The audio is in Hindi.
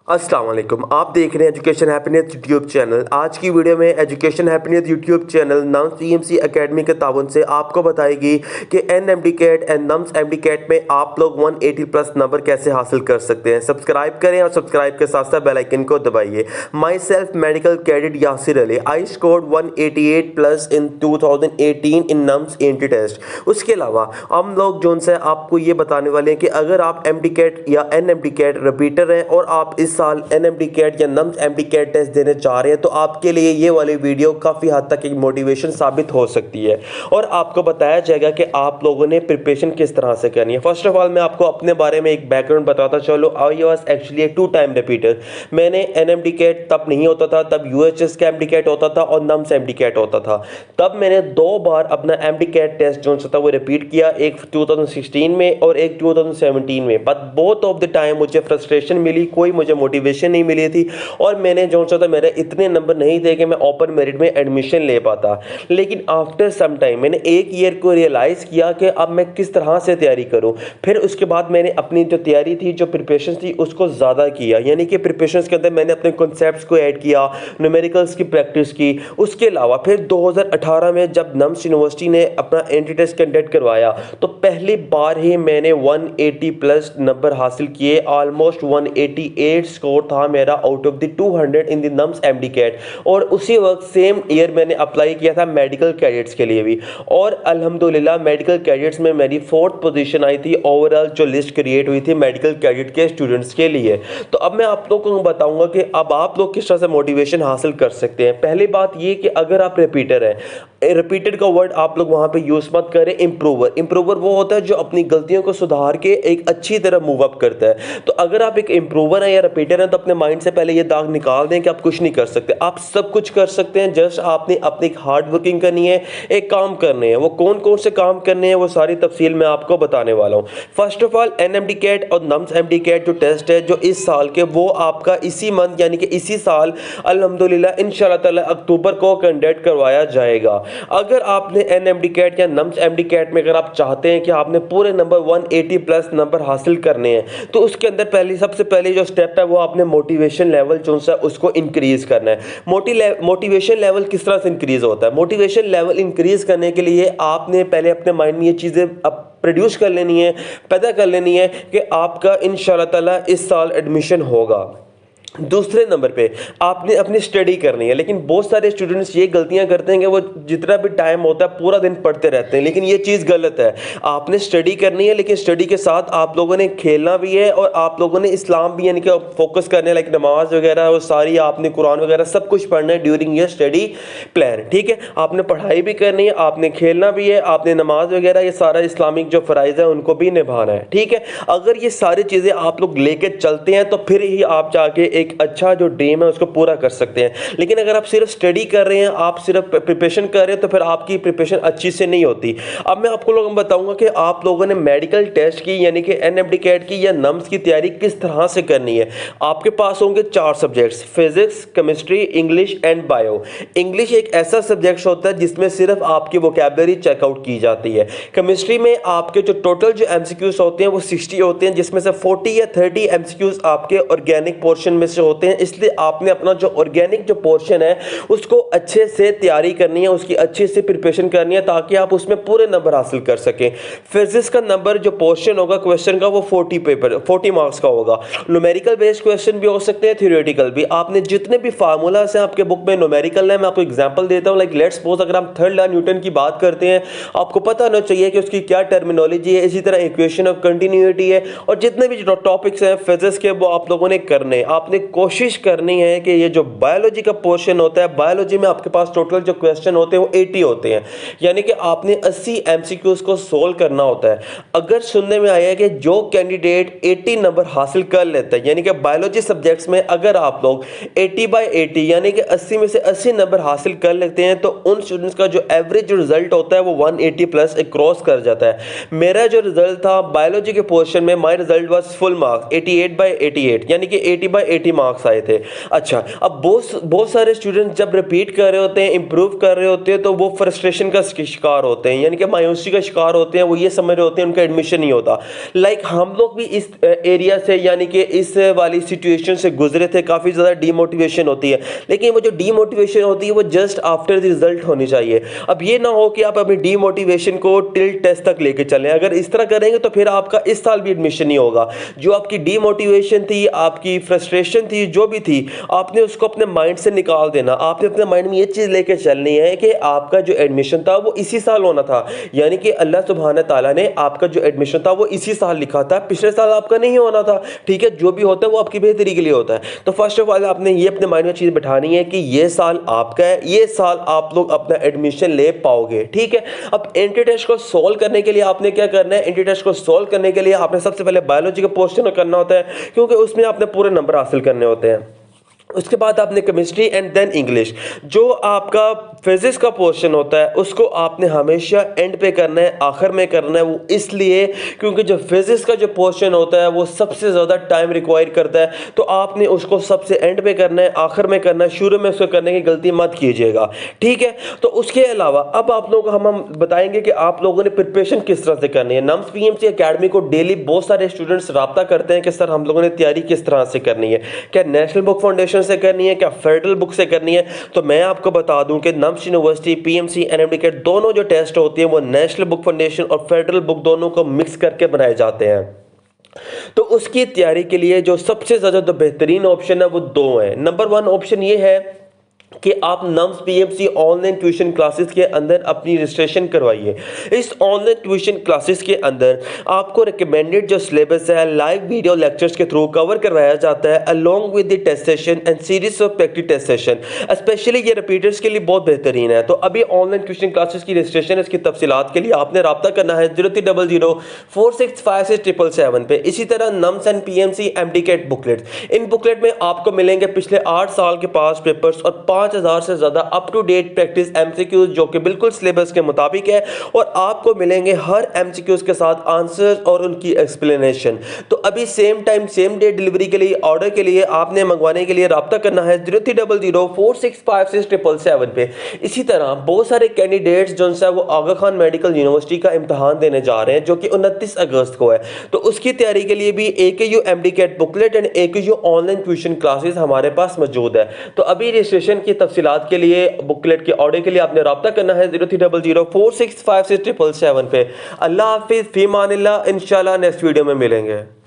अस्सलाम वालेकुम, आप देख रहे हैं एजुकेशन हैप्पीनेस यूट्यूब चैनल। आज की वीडियो में education happiness YouTube channel NUMS EMC academy के ताउन से आपको बताएगी कि NMD CAT and NUMS MD CAT में आप लोग 180 प्लस नंबर कैसे हासिल कर सकते हैं। सब्सक्राइब करें और सब्सक्राइब के साथ साथ बेल आइकन को दबाइए। Myself medical cadet Yasir Ali, I scored 188 plus in 2018 in NUMS entry test. उसके अलावा हम लोग जो से आपको ये बताने वाले हैं कि अगर आप एमडी कैट या एनएमडी कैट रिपीटर हैं और आप इस साल एनएमडी कैट या नम्स एमडी कैट टेस्ट देने चाह रहे हैं तो आपके लिए ये वाली वीडियो काफ़ी हद तक एक मोटिवेशन साबित हो सकती है और आपको बताया जाएगा कि आप लोगों ने प्रिपरेशन किस तरह से करनी है। फर्स्ट ऑफ ऑल मैं आपको अपने बारे में एक बैकग्राउंड बताता चलो। I was actually A 2 time repeater. मैंने एनएमडी कैट तब नहीं होता था, तब यूएचएस का एमडी कैट होता था और नम्स एमडी कैट होता था। तब मैंने 2 बार अपना एमडी कैट टेस्ट जो था वो रिपीट किया, एक 2016 में और एक 2017 में। But both of the time मुझे फ्रस्ट्रेशन मिली, कोई मुझे मोटिवेशन नहीं मिली थी और मैंने जो था मेरे इतने नंबर नहीं थे कि मैं ओपन मेरिट में एडमिशन ले पाता। लेकिन आफ्टर सम टाइम मैंने एक ईयर को रियलाइज़ किया कि अब मैं किस तरह से तैयारी करूं। फिर उसके बाद मैंने अपनी जो तैयारी थी, जो प्रिपरेशन थी, उसको ज़्यादा किया। यानी कि प्रिपरेशन के अंदर मैंने अपने कॉन्सेप्ट्स को ऐड किया, न्यूमेरिकल्स की प्रैक्टिस की। उसके अलावा फिर 2018 में जब नम्स यूनिवर्सिटी ने अपना एंट्री टेस्ट कंडक्ट करवाया तो पहली बार ही मैंने 180 प्लस नंबर हासिल किए। ऑलमोस्ट 188 स्कोर था मेरा out of the 200 in the NUMS MD CAT. और उसी वक्त सेम ईयर मैंने अप्लाई किया था मेडिकल कैडेट्स के लिए भी और अल्हम्दुलिल्लाह मेडिकल कैडेट्स में मेरी 4th पोजीशन आई थी ओवरऑल जो लिस्ट क्रिएट हुई थी मेडिकल कैडेट के स्टूडेंट्स के लिए। तो अब मैं आप लोगों को बताऊंगा कि अब आप लोग किस तरह से मोटिवेशन हासिल कर सकते हैं। पहली बात ये कि अगर आप रिपीटर हैं, रिपीटेड का वर्ड आप लोग वहां पे यूज मत करें। इंप्रूवर, इंप्रूवर वो होता है जो अपनी गलतियों को सुधार के एक अच्छी तरह मूव अप करता है। तो अगर आप एक इंप्रूवर हैं या रिपीटर हैं तो अपने माइंड से पहले ये दाग निकाल दें कि आप कुछ नहीं कर सकते। आप सब कुछ कर सकते हैं, जस्ट आपने अपनी हार्ड वर्किंग करनी है, एक काम करने हैं। वो कौन कौन से काम करने हैं वो सारी तफसील मैं आपको बताने वाला हूँ। First of all NMD CAT और नम्स एमडी कैट जो टेस्ट है जो इस साल के, वो आपका इसी मंथ यानी कि इसी साल अल्हम्दुलिल्लाह इंशाअल्लाह ताला अक्टूबर को कंडक्ट करवाया जाएगा। अगर आपने एनएमडी कैट या नम्स एमडी कैट में अगर आप चाहते हैं कि आपने पूरे नंबर 180 प्लस नंबर हासिल करने हैं तो उसके अंदर सबसे पहले जो स्टेप है वो आपने मोटिवेशन लेवल जो सा उसको इंक्रीज करना है। मोटिवेशन लेवल किस तरह से इंक्रीज होता है? मोटिवेशन लेवल इंक्रीज करने के लिए आपने पहले अपने माइंड में ये चीज़ें प्रोड्यूस कर लेनी है, पैदा कर लेनी है कि आपका इंशाअल्लाह ताला इस साल एडमिशन होगा। दूसरे नंबर पे आपने अपनी स्टडी करनी है। लेकिन बहुत सारे स्टूडेंट्स ये गलतियां करते हैं कि वो जितना भी टाइम होता है पूरा दिन पढ़ते रहते हैं, लेकिन ये चीज़ गलत है। आपने स्टडी करनी है, लेकिन स्टडी के साथ आप लोगों ने खेलना भी है और आप लोगों ने इस्लाम भी यानी कि फोकस करने लाइक नमाज वगैरह वो सारी आपने कुरान वगैरह सब कुछ पढ़ना है ड्यूरिंग ये स्टडी प्लान। ठीक है, आपने पढ़ाई भी करनी है, आपने खेलना भी है, आपने नमाज वगैरह ये सारा इस्लामिक जो फ़राइज़ है उनको भी निभाना है। ठीक है, अगर ये सारी चीज़ें आप लोग लेके चलते हैं तो फिर ही आप जाके एक अच्छा जो ड्रीम है उसको पूरा कर सकते हैं। लेकिन अगर आप सिर्फ स्टडी कर रहे हैं, आप सिर्फ प्रिपरेशन कर रहे हैं तो फिर आपकी प्रिपरेशन अच्छी से नहीं होती। अब मैं आपको लोगों को बताऊंगा कि आप लोगों ने मेडिकल टेस्ट की यानी कि एनएमडी कैट की या नम्स की तैयारी किस तरह से करनी है। आपके पास होंगे 4 subjects, physics, chemistry, English and bio. English एक ऐसा सब्जेक्ट होता है जिसमें सिर्फ आपकी वोकैबुलरी चेकआउट की जाती है। केमिस्ट्री में आपके जो टोटल जो एमसीक्यूज होते हैं वो 60 होते हैं, जिसमें से 40 या 30 एमसीक्यूज आपके ऑर्गेनिक पोर्शन में से होते हैं। इसलिए आपने अपना जो ऑर्गेनिक जो पोर्शन है उसको अच्छे से तैयारी करनी है, उसकी अच्छे से प्रिपरेशन करनी है ताकि आप उसमें पूरे नंबर हासिल कर सकें। फिजिक्स का नंबर जो पोर्शन होगा क्वेश्चन का वो 40 मार्क्स का होगा। न्यूमेरिकल बेस्ड क्वेश्चन भी हो सकते हैं, थ्योरेटिकल भी। आपने जितने भी फार्मूलास हैं आपके बुक में न्यूमेरिकल है, मैं आपको एग्जांपल देता हूं। लाइक लेट्स सपोज अगर हम थर्ड लॉ न्यूटन की बात करते हैं, आपको पता होना चाहिए कि उसकी क्या टर्मिनोलॉजी है। इसी तरह इक्वेशन ऑफ कंटिन्यूटी है और जितने भी टॉपिक्स हैं फिजिक्स के वो आप लोगों ने करने। आपने कोशिश करनी है कि ये जो बायोलॉजी का पोर्शन होता है, बायोलॉजी में आपके पास टोटल जो क्वेश्चन होते हैं वो 80 होते हैं, यानी कि आपने 80 एमसीक्यूज को सोल्व करना होता है। अगर सुनने में आया है कि जो कैंडिडेट 80 नंबर हासिल कर लेता है, यानी कि बायोलॉजी सब्जेक्ट्स में अगर आप लोग 80/80 यानी कि 80 में से 80 नंबर हासिल कर लेते हैं तो उन स्टूडेंट्स का जो एवरेज रिजल्ट होता है वो 180 प्लस क्रॉस कर जाता है। मेरा जो रिजल्ट था बायोलॉजी के पोर्शन में, माई रिजल्ट वाज फुल मार्क्स 88/88 यानी कि 80/80 90 मार्क्स आए थे। अच्छा, अब बहुत सारे स्टूडेंट जब रिपीट कर रहे होते हैं, इंप्रूव कर रहे होते हैं, तो वो फ्रस्ट्रेशन का शिकार होते हैं, यानी कि मायूसी का शिकार होते हैं। वो ये समझ रहे होते हैं उनका एडमिशन नहीं होता। हम लोग भी इस एरिया से, यानी कि इस वाली सिचुएशन से गुजरे थे। काफ़ी ज़्यादा डीमोटिवेशन होती है, लेकिन वो जो डीमोटिवेशन होती है वो जस्ट आफ्टर द रिजल्ट होनी चाहिए। अब ये ना हो कि आप अपनी डीमोटिवेशन को टिल टेस्ट तक लेके चलें। अगर इस तरह करेंगे तो फिर आपका इस साल भी एडमिशन नहीं होगा। जो आपकी डीमोटिवेशन थी, आपकी फ्रस्ट्रेशन थी, जो भी थी, आपने उसको अपने माइंड से निकाल देना। आपने अपने माइंड में ये चीज़ लेके चलनी है कि आपका जो एडमिशन था वो इसी साल होना था, यानी कि अल्लाह सुब्हान ताला ने आपका जो एडमिशन था वो इसी साल लिखा था, पिछले साल आपका नहीं होना था। ठीक है, जो भी होता है वो आपकी बेहतरी के लिए होता है। तो फर्स्ट ऑफ ऑल आपने ये अपने माइंड में चीज़ बिठानी है कि ये साल आपका है, ये साल आप लोग अपना एडमिशन ले पाओगे। ठीक है, अब एंट्री टेस्ट को सॉल्व करने के लिए आपने क्या करना है? एंट्री टेस्ट को सॉल्व करने के लिए आपने सबसे पहले बायोलॉजी का पोर्शन करना होता है, क्योंकि उसमें आपने पूरे नंबर हासिल करने होते हैं। उसके बाद आपने केमिस्ट्री एंड देन इंग्लिश। जो आपका फिजिक्स का पोर्शन होता है उसको आपने हमेशा एंड पे करना है, आखिर में करना है। वो इसलिए क्योंकि जो फिजिक्स का जो पोर्शन होता है वो सबसे ज़्यादा टाइम रिक्वायर करता है, तो आपने उसको सबसे एंड पे करना है, आखिर में करना है। शुरू में उसको करने की गलती मत कीजिएगा। ठीक है, तो उसके अलावा अब आप लोगों को हम बताएंगे कि आप लोगों ने प्रिपरेशन किस तरह से करनी है। नम्स पीएमसी एकेडमी को डेली बहुत सारे स्टूडेंट्स राब्ता करते हैं कि सर हम लोगों ने तैयारी किस तरह से करनी है, क्या नेशनल बुक फाउंडेशन से करनी है, क्या फेडरल बुक से करनी है। तो मैं आपको बता दूं कि नम्स यूनिवर्सिटी, पीएमसी, एनएमडी के दोनों जो टेस्ट होती है वो नेशनल बुक फाउंडेशन और फेडरल बुक दोनों को मिक्स करके बनाए जाते हैं। तो उसकी तैयारी के लिए जो सबसे ज्यादा बेहतरीन ऑप्शन है वो दो है। नंबर वन ऑप्शन ये है कि आप nums PMC online tuition classes के अंदर अपनी रजिस्ट्रेशन करवाइए। इस ऑनलाइन ट्यूशन क्लासेस के अंदर आपको रिकमेंडेड जो सिलेबस है लाइव वीडियो लेक्चर्स के थ्रू कवर करवाया जाता है, along with the test session and series of practice test session. Specially ये रिपीटर्स के लिए बहुत बेहतरीन है। तो अभी ऑनलाइन ट्यूशन क्लासेस की रजिस्ट्रेशन, इसकी तफसीलात के लिए आपने रब्ता करना है 0300465677 पे। इसी तरह nums and PMC MDCAT booklet, in booklet में आपको मिलेंगे पिछले 8 साल के पास पेपर्स और 5000 से ज्यादा up to date practice MCQs जो कि बिल्कुल सिलेबस के मुताबिक है, और आपको मिलेंगे हर एमसीक्यूज के साथ आंसर्स और उनकी एक्सप्लेनेशन। तो अभी same time same day delivery के लिए, ऑर्डर के लिए आपने मंगवाने के लिए रब्ता करना है 0300465677 पे। इसी तरह बहुत सारे कैंडिडेट्स जो है वो आगा खान मेडिकल यूनिवर्सिटी का इम्तहान देने जा रहे हैं जो कि 29 अगस्त को है। तो उसकी तैयारी के लिए भी AKU MDCAT booklet and AKU online tuition classes हमारे पास मौजूद है। तो अभी रजिस्ट्रेशन की तफसीलात के लिए, बुकलेट के ऑर्डर के लिए आपने रब्ता करना है 0300465677 पे। अल्लाह हाफिज, फी मानिल्लाह, इंशाल्लाह नेक्स्ट वीडियो में मिलेंगे।